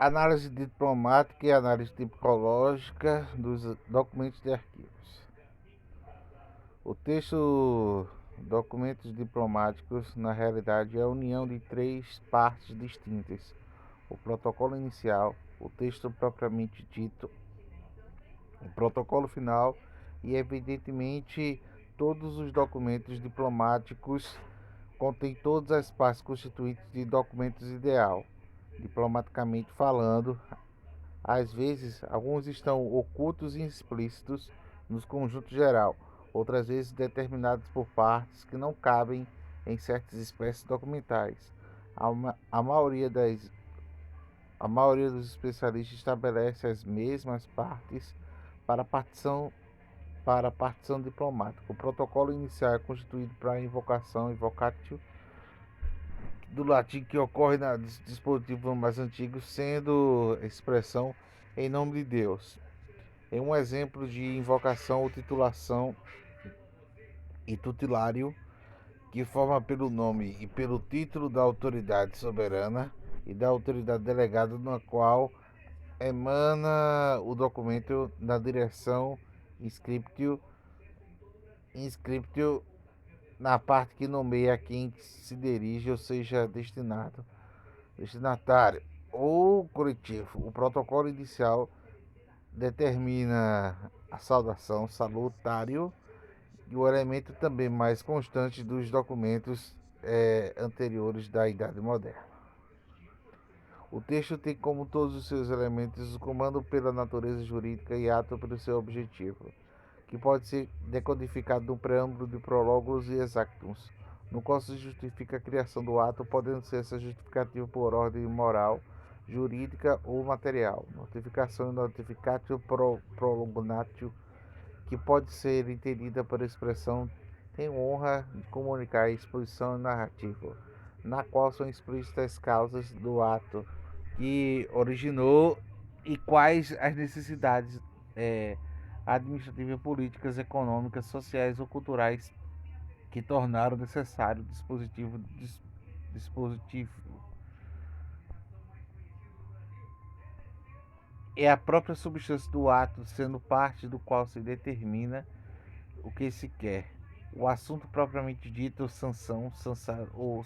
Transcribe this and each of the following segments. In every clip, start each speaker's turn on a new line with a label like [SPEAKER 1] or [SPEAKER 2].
[SPEAKER 1] Análise diplomática e análise tipológica dos documentos de arquivos. O texto documentos diplomáticos, na realidade, é a união de três partes distintas: o protocolo inicial, o texto propriamente dito, o protocolo final e, evidentemente, todos os documentos diplomáticos contêm todas as partes constituintes de documentos ideal, diplomaticamente falando. Às vezes, alguns estão ocultos e explícitos no conjunto geral, outras vezes determinados por partes que não cabem em certas espécies documentais. A maioria, a maioria dos especialistas estabelece as mesmas partes para a partição diplomática. O protocolo inicial é constituído para a invocação, invocatio, do latim, que ocorre nos dispositivos mais antigos, sendo expressão em nome de Deus. Em um exemplo de invocação ou titulação e tutilário, que forma pelo nome e pelo título da autoridade soberana e da autoridade delegada, na qual emana o documento na direção inscriptio na parte que nomeia a quem se dirige, ou seja, destinatário ou coletivo. O protocolo inicial determina a saudação, salutário, e o elemento também mais constante dos documentos anteriores da Idade Moderna. O texto tem como todos os seus elementos o comando pela natureza jurídica e ato pelo seu objetivo, que pode ser decodificado no preâmbulo de prólogos e exactums, no qual se justifica a criação do ato, podendo ser essa justificativa por ordem moral, jurídica ou material. Notificação e notificatio prologunatio, que pode ser entendida por expressão, tem honra de comunicar a exposição narrativa, na qual são explícitas as causas do ato que originou e quais as necessidades administrativas, políticas, econômicas, sociais ou culturais que tornaram necessário o dispositivo. É a própria substância do ato, sendo parte do qual se determina o que se quer. O assunto propriamente dito, sanção, sansar ou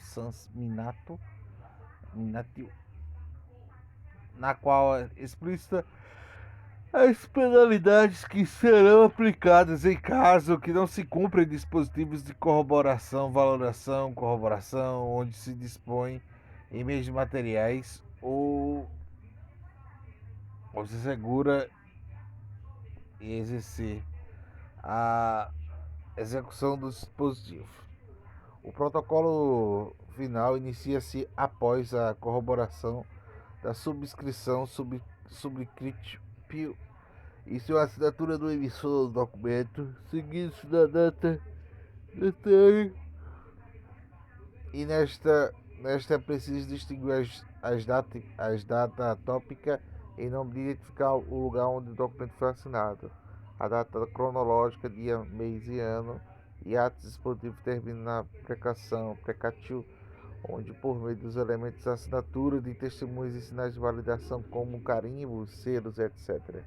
[SPEAKER 1] minato, na qual é explícita as penalidades que serão aplicadas em caso que não se cumprem dispositivos de corroboração, valoração, corroboração, onde se dispõe em meios de materiais ou se assegura e exercer a execução do dispositivo. O protocolo final inicia-se após a corroboração da subscrição subscriptio e sua assinatura do emissor do documento, seguindo-se da data detalhe. E nesta é preciso distinguir as datas tópicas em nome de identificar o lugar onde o documento foi assinado, a data cronológica, dia, mês e ano, e ato dispositivo termina na precatio, onde por meio dos elementos da assinatura de testemunhas e sinais de validação como carimbos, selos, etc.,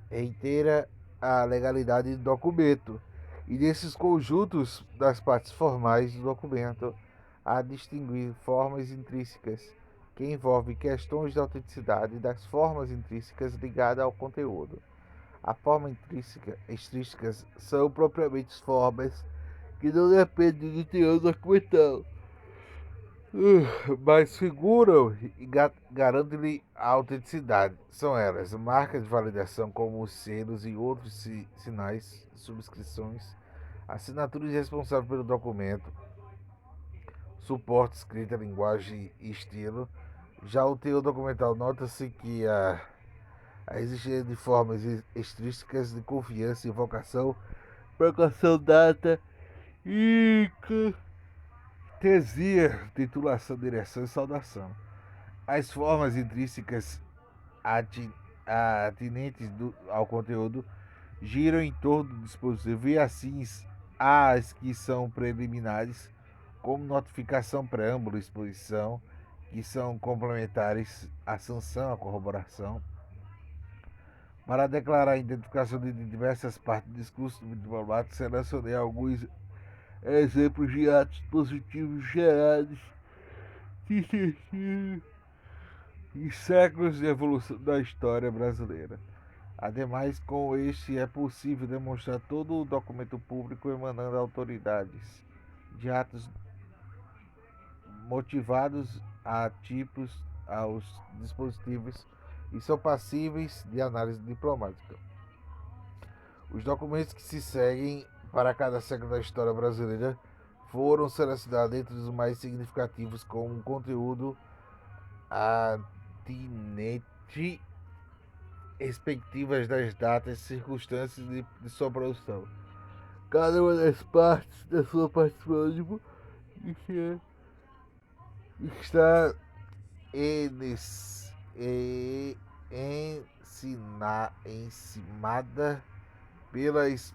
[SPEAKER 1] reitera a legalidade do documento. E desses conjuntos das partes formais do documento, a distinguir formas intrínsecas, que envolvem questões de autenticidade das formas intrínsecas ligadas ao conteúdo. A forma intrínsecas são propriamente formas que não dependem de teor documental, mas figuram e garantem-lhe a autenticidade. São elas marcas de validação como os selos e outros sinais, subscrições, assinaturas responsáveis pelo documento, suporte, escrita, linguagem e estilo. Já o teor documental, nota-se que a existência de formas extrínsecas de confiança, invocação, marcação, data e tesia, titulação, direção e saudação. As formas intrínsecas atinentes ao conteúdo giram em torno do dispositivo, e assim as que são preliminares, como notificação, preâmbulo, exposição, que são complementares à sanção, à corroboração, para declarar a identificação de diversas partes do discurso diplomático, selecionei alguns exemplos de atos positivos gerados em séculos de evolução da história brasileira. Ademais, com este é possível demonstrar todo o documento público emanando a autoridades de atos motivados a tipos aos dispositivos e são passíveis de análise diplomática. Os documentos que se seguem para cada século da história brasileira foram selecionados entre os mais significativos com um conteúdo atinente respectivas das datas e circunstâncias de sua produção. Cada uma das partes da sua participação está ensinada pelas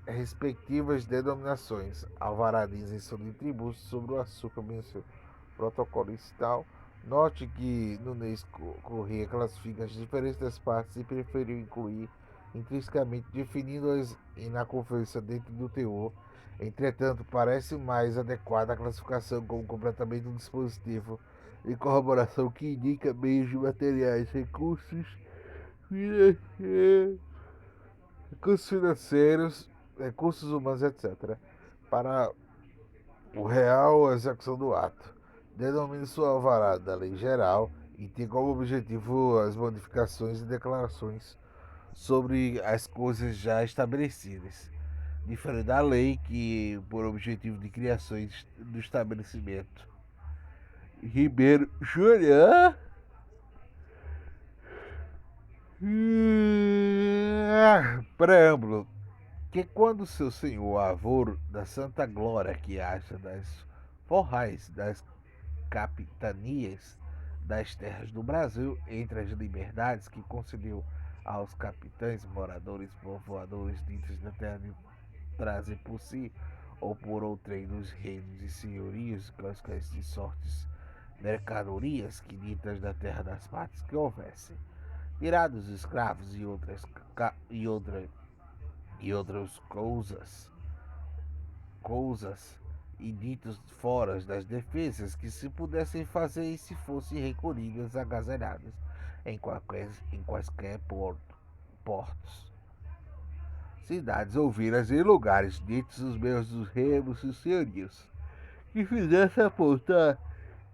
[SPEAKER 1] respectivas denominações. Alvará de isenção de tributos sobre o açúcar mencionado. Protocolo tal. Note que Nunes Corrêa classifica as diferentes partes e preferiu incluir intrinsecamente, definindo-as na conferência dentro do teor. Entretanto, parece mais adequada a classificação como completamente um dispositivo de corroboração que indica meios materiais, recursos financeiros, recursos humanos, etc., para o real execução do ato. Denomina-se o alvará da lei geral e tem como objetivo as modificações e declarações sobre as coisas já estabelecidas, diferente da lei que por objetivo de criações do estabelecimento. Ribeiro Júnior. Preâmbulo. Que quando seu senhor avô da Santa Glória que acha das forrais das capitanias das terras do Brasil, entre as liberdades que concedeu aos capitães, moradores, povoadores ditos da terra de trazer por si ou por outrem dos reinos e senhorios, quaisquer de sortes mercadorias que ditas da terra das partes que houvessem, tirados os escravos e outras coisas e ditos fora das defesas que se pudessem fazer e se fossem recolhidas agasalhadas em quaisquer portos, cidades ou vilas e lugares ditos os meios dos reinos e senhorios, que fizesse apontar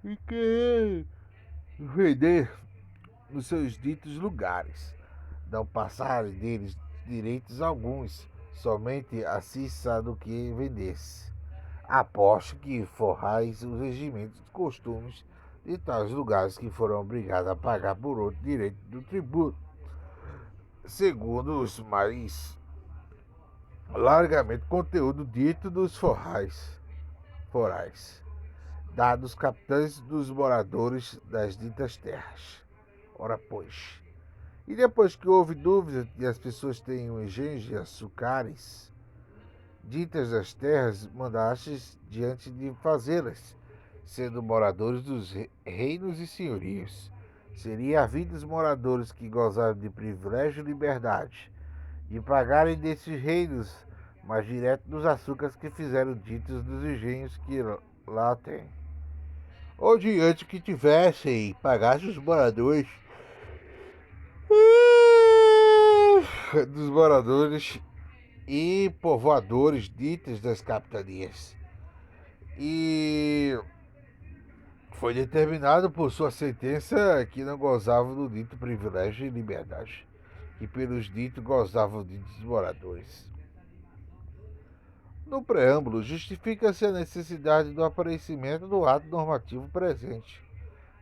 [SPEAKER 1] e querer vender nos seus ditos lugares, não passarem deles direitos alguns, somente a cissa do que vendesse. Aposto que forrais os regimentos e costumes de tais lugares que foram obrigados a pagar por outro direito do tributo, segundo os mais largamente conteúdo dito dos forais, dados capitães dos moradores das ditas terras. Ora pois, e depois que houve dúvida de as pessoas tenham engenhos de açucares, ditas das terras, mandastes diante de fazê-las, sendo moradores dos reinos e senhorios. Seria havido os moradores que gozaram de privilégio e liberdade, de pagarem desses reinos, mas direto dos açúcares que fizeram ditos dos engenhos que lá têm. Ou diante que tivessem, pagasse os moradores dos moradores e povoadores ditos das capitanias. E foi determinado por sua sentença que não gozavam do dito privilégio e liberdade, que pelos ditos gozavam ditos moradores. No preâmbulo, justifica-se a necessidade do aparecimento do ato normativo presente,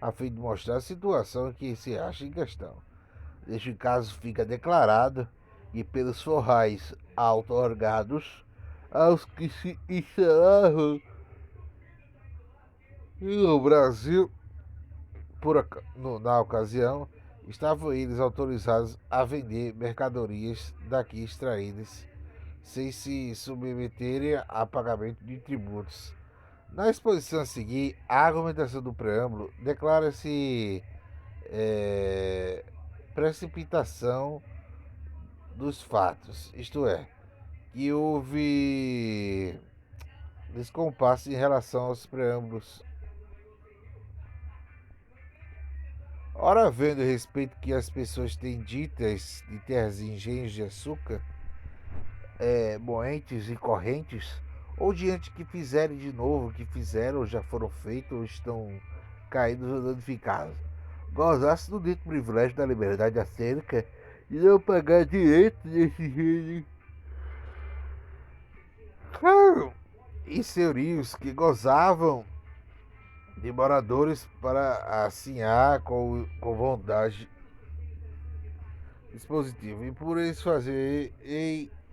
[SPEAKER 1] a fim de mostrar a situação em que se acha em questão. Neste caso, fica declarado que pelos forrais outorgados aos que se instalavam no Brasil, na ocasião, estavam eles autorizados a vender mercadorias daqui extraídas, sem se submeterem a pagamento de tributos, Na exposição a seguir, a argumentação do preâmbulo declara-se é, precipitação dos fatos, isto é, que houve descompasso em relação aos preâmbulos. Ora, vendo a respeito que as pessoas têm ditas de terras e engenhos de açúcar, moentes e correntes, ou diante que fizerem de novo, que fizeram, ou já foram feitos, ou estão caídos ou danificados. Gozasse do dito privilégio da liberdade acerca de não pagar direito desse gênero. Claro, e senhorios que gozavam de moradores para assinhar com vontade dispositivo, e por isso fazer dispositivo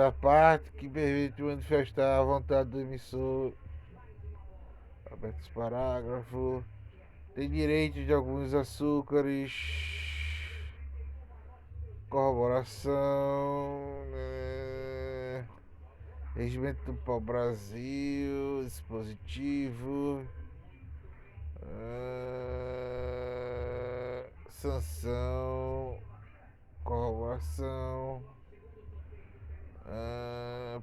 [SPEAKER 1] a parte que permite manifestar a vontade do emissor. Aberto esse parágrafo. Tem direito de alguns açúcares. Corroboração. Regimento do Pau-Brasil. Dispositivo. Sanção. Corroboração.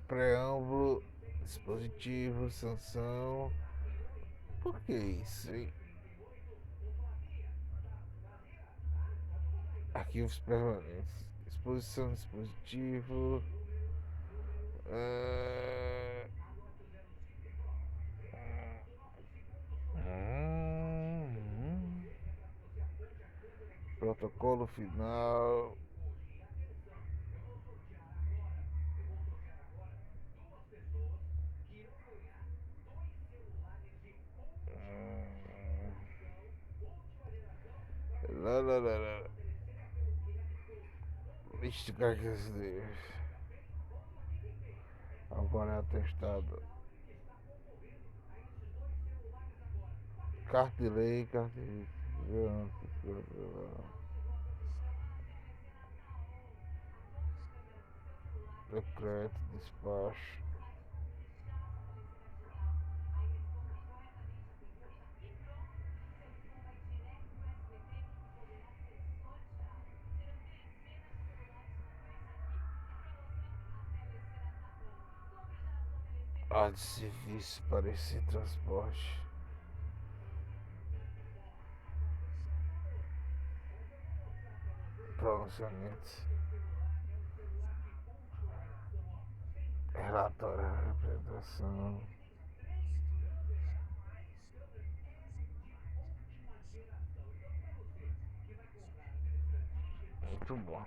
[SPEAKER 1] Preâmbulo. Dispositivo. Sanção. Por que isso, hein? Arquivos permanentes. Exposição do dispositivo. Uh, Protocolo final. Lá, lá, lá, lá. Vixe, cara, que agora é atestado. Carta de lei, carta de. Decreto, despacho. Há de serviço para esse transporte. Pronunciamento. Relatório, representação. Muito bom.